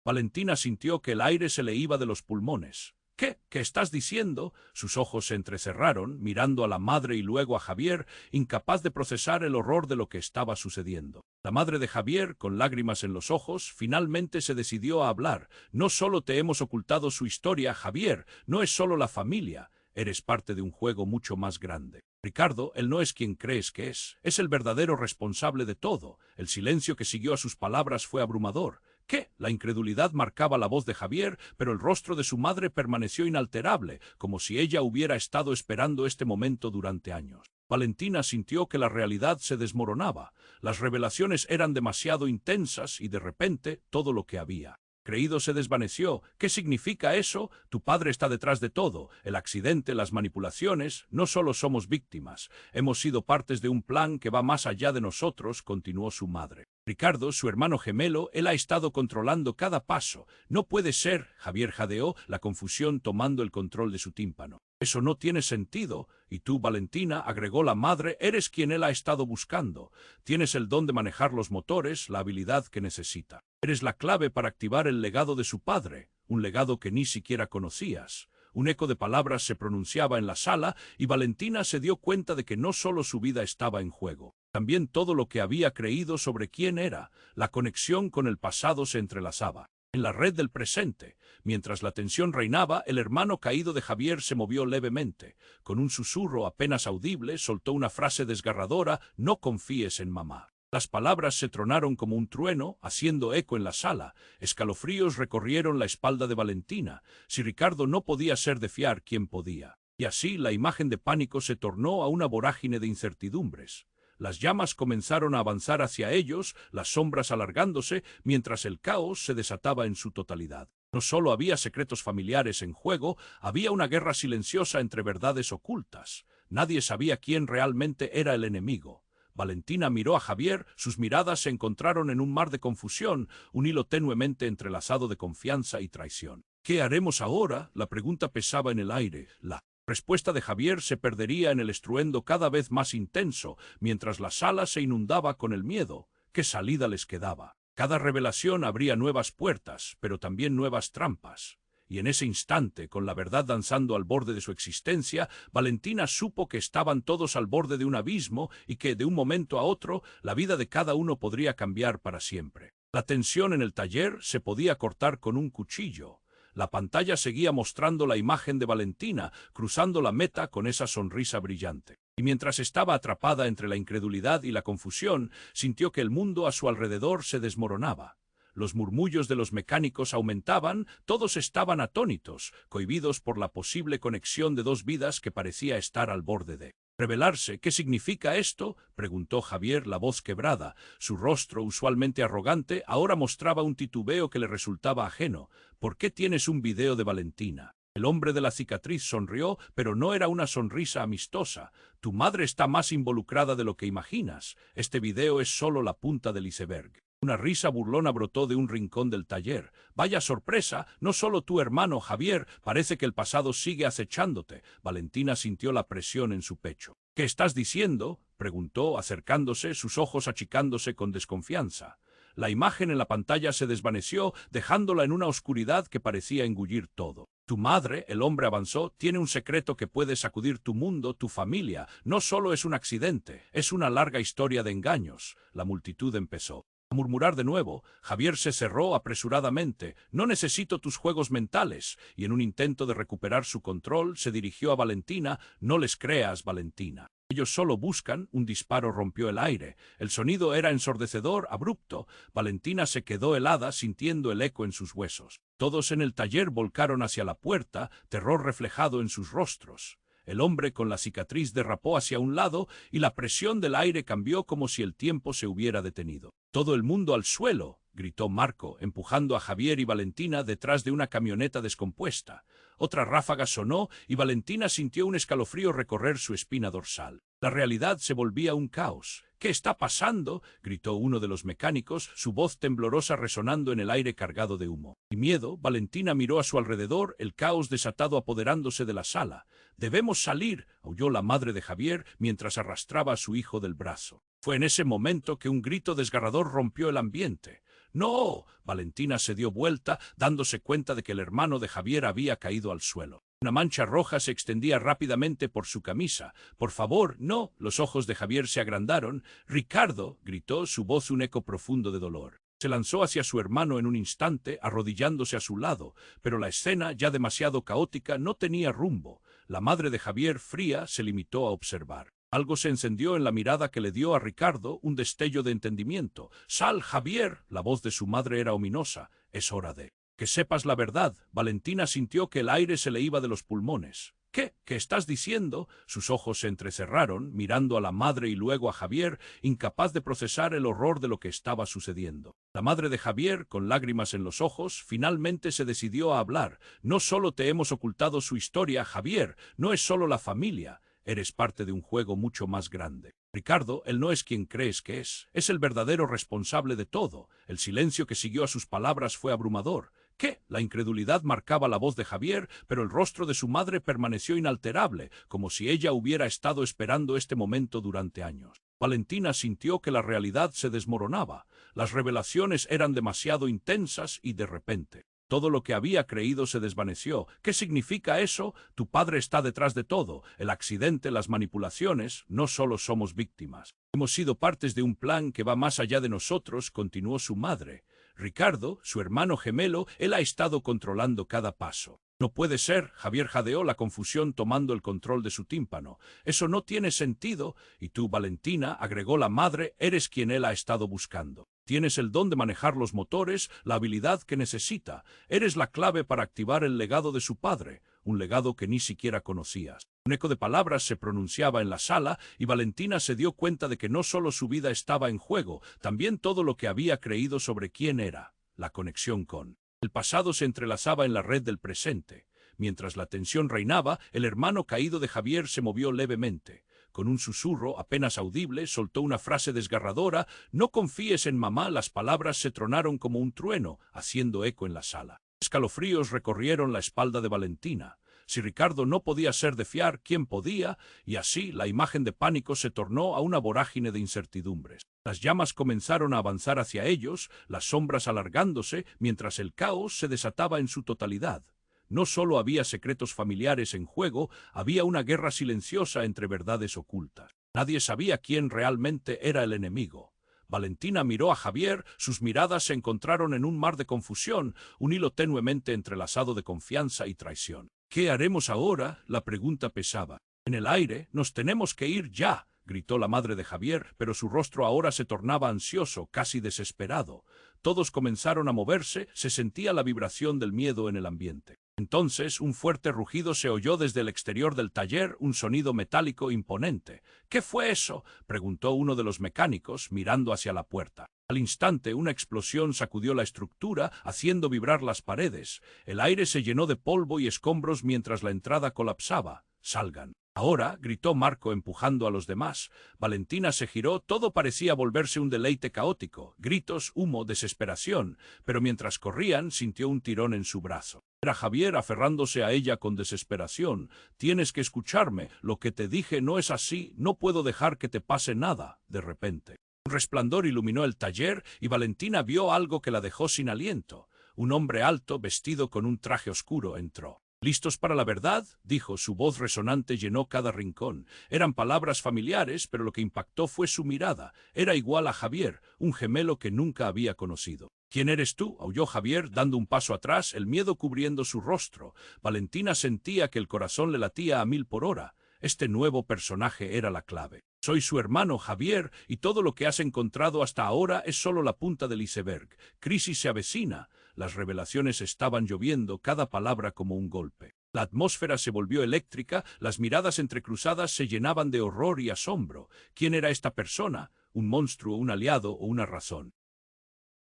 Valentina sintió que el aire se le iba de los pulmones. ¿Qué estás diciendo?». Sus ojos se entrecerraron, mirando a la madre y luego a Javier, incapaz de procesar el horror de lo que estaba sucediendo. La madre de Javier, con lágrimas en los ojos, finalmente se decidió a hablar. «No solo te hemos ocultado su historia, Javier, no es solo la familia. Eres parte de un juego mucho más grande. Ricardo, él no es quien crees que es el verdadero responsable de todo». El silencio que siguió a sus palabras fue abrumador. ¿Qué? La incredulidad marcaba la voz de Javier, pero el rostro de su madre permaneció inalterable, como si ella hubiera estado esperando este momento durante años. Valentina sintió que la realidad se desmoronaba. Las revelaciones eran demasiado intensas y de repente todo lo que había creído se desvaneció. ¿Qué significa eso? Tu padre está detrás de todo. El accidente, las manipulaciones. No solo somos víctimas. Hemos sido partes de un plan que va más allá de nosotros, continuó su madre. Ricardo, su hermano gemelo, él ha estado controlando cada paso. No puede ser, Javier jadeó, la confusión tomando el control de su tímpano. Eso no tiene sentido. Y tú, Valentina, agregó la madre, eres quien él ha estado buscando. Tienes el don de manejar los motores, la habilidad que necesita. Eres la clave para activar el legado de su padre, un legado que ni siquiera conocías. Un eco de palabras se pronunciaba en la sala y Valentina se dio cuenta de que no solo su vida estaba en juego. También todo lo que había creído sobre quién era. La conexión con el pasado se entrelazaba. En la red del presente, mientras la tensión reinaba, el hermano caído de Javier se movió levemente. Con un susurro apenas audible, soltó una frase desgarradora: «No confíes en mamá». Las palabras se tronaron como un trueno, haciendo eco en la sala. Escalofríos recorrieron la espalda de Valentina. Si Ricardo no podía ser de fiar, ¿quién podía? Y así la imagen de pánico se tornó a una vorágine de incertidumbres. Las llamas comenzaron a avanzar hacia ellos, las sombras alargándose, mientras el caos se desataba en su totalidad. No solo había secretos familiares en juego, había una guerra silenciosa entre verdades ocultas. Nadie sabía quién realmente era el enemigo. Valentina miró a Javier, sus miradas se encontraron en un mar de confusión, un hilo tenuemente entrelazado de confianza y traición. ¿Qué haremos ahora? La pregunta pesaba en el aire. La respuesta de Javier se perdería en el estruendo cada vez más intenso, mientras la sala se inundaba con el miedo. ¿Qué salida les quedaba? Cada revelación abría nuevas puertas, pero también nuevas trampas. Y en ese instante, con la verdad danzando al borde de su existencia, Valentina supo que estaban todos al borde de un abismo y que, de un momento a otro, la vida de cada uno podría cambiar para siempre. La tensión en el taller se podía cortar con un cuchillo. La pantalla seguía mostrando la imagen de Valentina, cruzando la meta con esa sonrisa brillante. Y mientras estaba atrapada entre la incredulidad y la confusión, sintió que el mundo a su alrededor se desmoronaba. Los murmullos de los mecánicos aumentaban, todos estaban atónitos, cohibidos por la posible conexión de dos vidas que parecía estar al borde de revelarse. ¿Qué significa esto?, preguntó Javier, la voz quebrada. Su rostro, usualmente arrogante, ahora mostraba un titubeo que le resultaba ajeno. ¿Por qué tienes un video de Valentina? El hombre de la cicatriz sonrió, pero no era una sonrisa amistosa. Tu madre está más involucrada de lo que imaginas. Este video es solo la punta del iceberg. Una risa burlona brotó de un rincón del taller. «Vaya sorpresa, no solo tu hermano Javier, parece que el pasado sigue acechándote». Valentina sintió la presión en su pecho. «¿Qué estás diciendo?», preguntó, acercándose, sus ojos achicándose con desconfianza. La imagen en la pantalla se desvaneció, dejándola en una oscuridad que parecía engullir todo. «Tu madre», el hombre avanzó, «tiene un secreto que puede sacudir tu mundo, tu familia. No solo es un accidente, es una larga historia de engaños». La multitud empezó a murmurar de nuevo. Javier se cerró apresuradamente. «No necesito tus juegos mentales», y en un intento de recuperar su control se dirigió a Valentina. «No les creas, Valentina. Ellos solo buscan». Un disparo rompió el aire. El sonido era ensordecedor, abrupto. Valentina se quedó helada, sintiendo el eco en sus huesos. Todos en el taller volcaron hacia la puerta, terror reflejado en sus rostros. El hombre con la cicatriz derrapó hacia un lado y la presión del aire cambió como si el tiempo se hubiera detenido. «Todo el mundo al suelo», gritó Marco, empujando a Javier y Valentina detrás de una camioneta descompuesta. Otra ráfaga sonó y Valentina sintió un escalofrío recorrer su espina dorsal. La realidad se volvía un caos. «¿Qué está pasando?», gritó uno de los mecánicos, su voz temblorosa resonando en el aire cargado de humo. Y miedo, Valentina miró a su alrededor, el caos desatado apoderándose de la sala. «Debemos salir», aulló la madre de Javier mientras arrastraba a su hijo del brazo. Fue en ese momento que un grito desgarrador rompió el ambiente. «¡No!». Valentina se dio vuelta, dándose cuenta de que el hermano de Javier había caído al suelo. Una mancha roja se extendía rápidamente por su camisa. «Por favor, no». Los ojos de Javier se agrandaron. «Ricardo», gritó, su voz un eco profundo de dolor. Se lanzó hacia su hermano en un instante, arrodillándose a su lado, pero la escena, ya demasiado caótica, no tenía rumbo. La madre de Javier, fría, se limitó a observar. Algo se encendió en la mirada que le dio a Ricardo un destello de entendimiento. «Sal, Javier», la voz de su madre era ominosa. «Es hora de que sepas la verdad». Valentina sintió que el aire se le iba de los pulmones. «¿Qué? ¿Qué estás diciendo?». Sus ojos se entrecerraron, mirando a la madre y luego a Javier, incapaz de procesar el horror de lo que estaba sucediendo. La madre de Javier, con lágrimas en los ojos, finalmente se decidió a hablar. «No solo te hemos ocultado su historia, Javier, no es solo la familia. Eres parte de un juego mucho más grande. Ricardo, él no es quien crees que es el verdadero responsable de todo». El silencio que siguió a sus palabras fue abrumador. «¿Qué?». La incredulidad marcaba la voz de Javier, pero el rostro de su madre permaneció inalterable, como si ella hubiera estado esperando este momento durante años. Valentina sintió que la realidad se desmoronaba. Las revelaciones eran demasiado intensas y de repente todo lo que había creído se desvaneció. «¿Qué significa eso? Tu padre está detrás de todo. El accidente, las manipulaciones. No solo somos víctimas. Hemos sido partes de un plan que va más allá de nosotros», continuó su madre. «Ricardo, su hermano gemelo, él ha estado controlando cada paso». «No puede ser», Javier jadeó, la confusión tomando el control de su tímpano. «Eso no tiene sentido». «Y tú, Valentina», agregó la madre, «eres quien él ha estado buscando. Tienes el don de manejar los motores, la habilidad que necesita. Eres la clave para activar el legado de su padre, un legado que ni siquiera conocías». Un eco de palabras se pronunciaba en la sala y Valentina se dio cuenta de que no solo su vida estaba en juego, también todo lo que había creído sobre quién era. La conexión con el pasado se entrelazaba en la red del presente. Mientras la tensión reinaba, el hermano caído de Javier se movió levemente. Con un susurro apenas audible, soltó una frase desgarradora: «No confíes en mamá». Las palabras se tronaron como un trueno, haciendo eco en la sala. Escalofríos recorrieron la espalda de Valentina. Si Ricardo no podía ser de fiar, ¿quién podía? Y así la imagen de pánico se tornó a una vorágine de incertidumbres. Las llamas comenzaron a avanzar hacia ellos, las sombras alargándose, mientras el caos se desataba en su totalidad. No solo había secretos familiares en juego, había una guerra silenciosa entre verdades ocultas. Nadie sabía quién realmente era el enemigo. Valentina miró a Javier, sus miradas se encontraron en un mar de confusión, un hilo tenuemente entrelazado de confianza y traición. «¿Qué haremos ahora?». La pregunta pesaba en el aire. «Nos tenemos que ir ya», gritó la madre de Javier, pero su rostro ahora se tornaba ansioso, casi desesperado. Todos comenzaron a moverse, se sentía la vibración del miedo en el ambiente. Entonces un fuerte rugido se oyó desde el exterior del taller, un sonido metálico imponente. «¿Qué fue eso?», preguntó uno de los mecánicos, mirando hacia la puerta. Al instante, una explosión sacudió la estructura, haciendo vibrar las paredes. El aire se llenó de polvo y escombros mientras la entrada colapsaba. «Salgan ahora», gritó Marco empujando a los demás. Valentina se giró, todo parecía volverse un deleite caótico. Gritos, humo, desesperación. Pero mientras corrían, sintió un tirón en su brazo. Era Javier aferrándose a ella con desesperación. «Tienes que escucharme. Lo que te dije no es así. No puedo dejar que te pase nada». De repente, un resplandor iluminó el taller y Valentina vio algo que la dejó sin aliento. Un hombre alto, vestido con un traje oscuro, entró. «¿Listos para la verdad?», dijo, su voz resonante llenó cada rincón. Eran palabras familiares, pero lo que impactó fue su mirada. Era igual a Javier, un gemelo que nunca había conocido. «¿Quién eres tú?», aulló Javier, dando un paso atrás, el miedo cubriendo su rostro. Valentina sentía que el corazón le latía a 1000 por hora. Este nuevo personaje era la clave. «Soy su hermano, Javier, y todo lo que has encontrado hasta ahora es solo la punta del iceberg. Crisis se avecina». Las revelaciones estaban lloviendo, cada palabra como un golpe. La atmósfera se volvió eléctrica, las miradas entrecruzadas se llenaban de horror y asombro. ¿Quién era esta persona? ¿Un monstruo, un aliado o una razón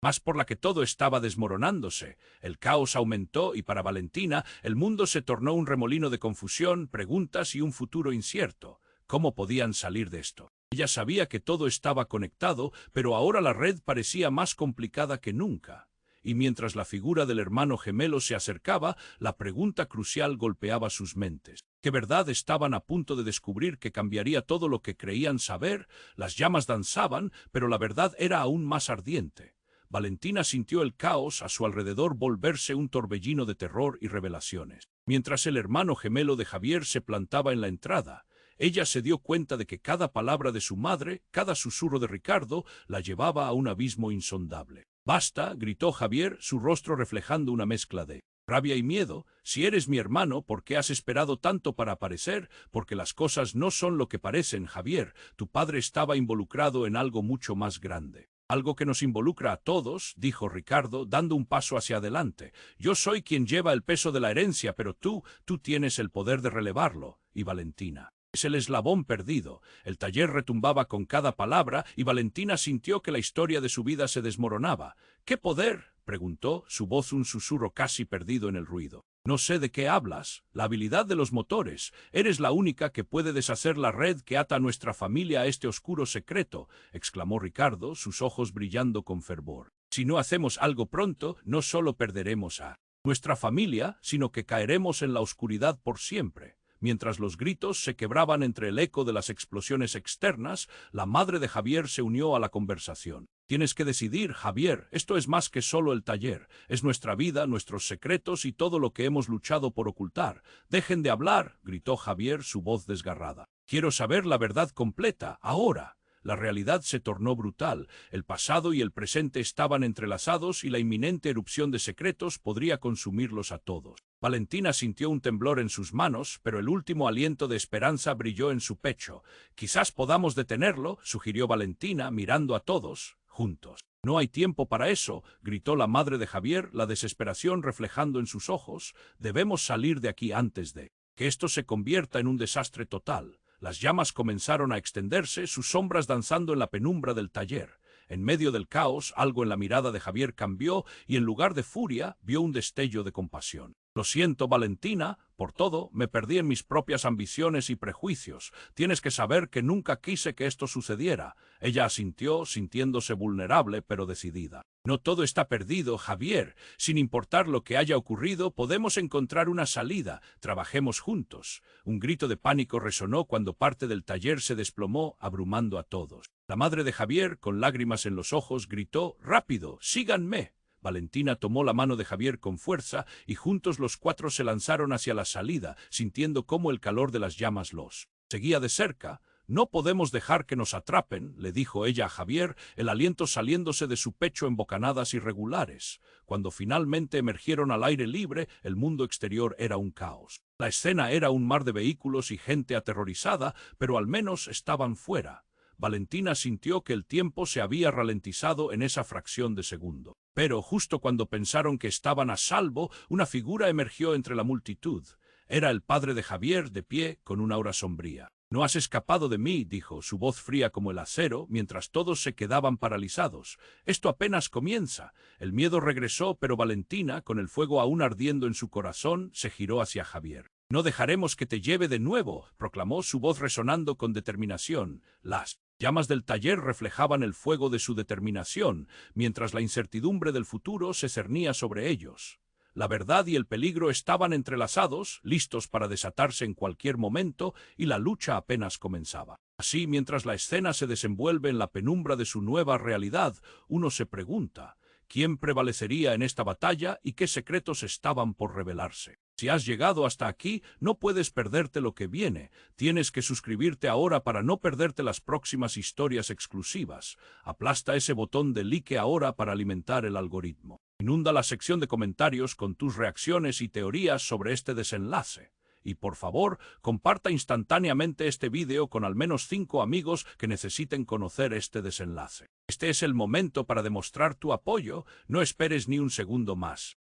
más por la que todo estaba desmoronándose? El caos aumentó y para Valentina el mundo se tornó un remolino de confusión, preguntas y un futuro incierto. ¿Cómo podían salir de esto? Ella sabía que todo estaba conectado, pero ahora la red parecía más complicada que nunca. Y mientras la figura del hermano gemelo se acercaba, la pregunta crucial golpeaba sus mentes. ¿Qué verdad estaban a punto de descubrir que cambiaría todo lo que creían saber? Las llamas danzaban, pero la verdad era aún más ardiente. Valentina sintió el caos a su alrededor volverse un torbellino de terror y revelaciones. Mientras el hermano gemelo de Javier se plantaba en la entrada, ella se dio cuenta de que cada palabra de su madre, cada susurro de Ricardo, la llevaba a un abismo insondable. «¡Basta!», gritó Javier, su rostro reflejando una mezcla de Rabia y miedo. Si eres mi hermano, ¿por qué has esperado tanto para aparecer? Porque las cosas no son lo que parecen, Javier. Tu padre estaba involucrado en algo mucho más grande. Algo que nos involucra a todos, dijo Ricardo, dando un paso hacia adelante. Yo soy quien lleva el peso de la herencia, pero tú tienes el poder de relevarlo. Y Valentina. Es el eslabón perdido. El taller retumbaba con cada palabra y Valentina sintió que la historia de su vida se desmoronaba. ¿Qué poder?, preguntó, su voz un susurro casi perdido en el ruido. No sé de qué hablas. La habilidad de los motores. Eres la única que puede deshacer la red que ata a nuestra familia a este oscuro secreto, exclamó Ricardo, sus ojos brillando con fervor. Si no hacemos algo pronto, no solo perderemos a nuestra familia, sino que caeremos en la oscuridad por siempre. Mientras los gritos se quebraban entre el eco de las explosiones externas, la madre de Javier se unió a la conversación. Tienes que decidir, Javier, esto es más que solo el taller, es nuestra vida, nuestros secretos y todo lo que hemos luchado por ocultar. Dejen de hablar, gritó Javier, su voz desgarrada. Quiero saber la verdad completa, ahora. La realidad se tornó brutal, el pasado y el presente estaban entrelazados y la inminente erupción de secretos podría consumirlos a todos. Valentina sintió un temblor en sus manos, pero el último aliento de esperanza brilló en su pecho. Quizás podamos detenerlo, sugirió Valentina, mirando a todos, juntos. No hay tiempo para eso, gritó la madre de Javier, la desesperación reflejando en sus ojos. Debemos salir de aquí antes de que esto se convierta en un desastre total. Las llamas comenzaron a extenderse, sus sombras danzando en la penumbra del taller. En medio del caos, algo en la mirada de Javier cambió y en lugar de furia, vio un destello de compasión. Lo siento, Valentina, por todo, me perdí en mis propias ambiciones y prejuicios. Tienes que saber que nunca quise que esto sucediera. Ella asintió, sintiéndose vulnerable pero decidida. No todo está perdido, Javier. Sin importar lo que haya ocurrido, podemos encontrar una salida. Trabajemos juntos. Un grito de pánico resonó cuando parte del taller se desplomó, abrumando a todos. La madre de Javier, con lágrimas en los ojos, gritó: «¡Rápido! ¡Síganme!». Valentina tomó la mano de Javier con fuerza y juntos los cuatro se lanzaron hacia la salida, sintiendo cómo el calor de las llamas los seguía de cerca. «No podemos dejar que nos atrapen», le dijo ella a Javier, el aliento saliéndose de su pecho en bocanadas irregulares. Cuando finalmente emergieron al aire libre, el mundo exterior era un caos. La escena era un mar de vehículos y gente aterrorizada, pero al menos estaban fuera. Valentina sintió que el tiempo se había ralentizado en esa fracción de segundo. Pero justo cuando pensaron que estaban a salvo, una figura emergió entre la multitud. Era el padre de Javier, de pie, con un aura sombría. «No has escapado de mí», dijo, su voz fría como el acero, mientras todos se quedaban paralizados. «Esto apenas comienza». El miedo regresó, pero Valentina, con el fuego aún ardiendo en su corazón, se giró hacia Javier. «No dejaremos que te lleve de nuevo», proclamó, su voz resonando con determinación. Las llamas del taller reflejaban el fuego de su determinación, mientras la incertidumbre del futuro se cernía sobre ellos. La verdad y el peligro estaban entrelazados, listos para desatarse en cualquier momento, y la lucha apenas comenzaba. Así, mientras la escena se desenvuelve en la penumbra de su nueva realidad, uno se pregunta: ¿quién prevalecería en esta batalla y qué secretos estaban por revelarse? Si has llegado hasta aquí, no puedes perderte lo que viene. Tienes que suscribirte ahora para no perderte las próximas historias exclusivas. Aplasta ese botón de like ahora para alimentar el algoritmo. Inunda la sección de comentarios con tus reacciones y teorías sobre este desenlace. Y por favor, comparta instantáneamente este vídeo con al menos 5 amigos que necesiten conocer este desenlace. Este es el momento para demostrar tu apoyo, no esperes ni un segundo más.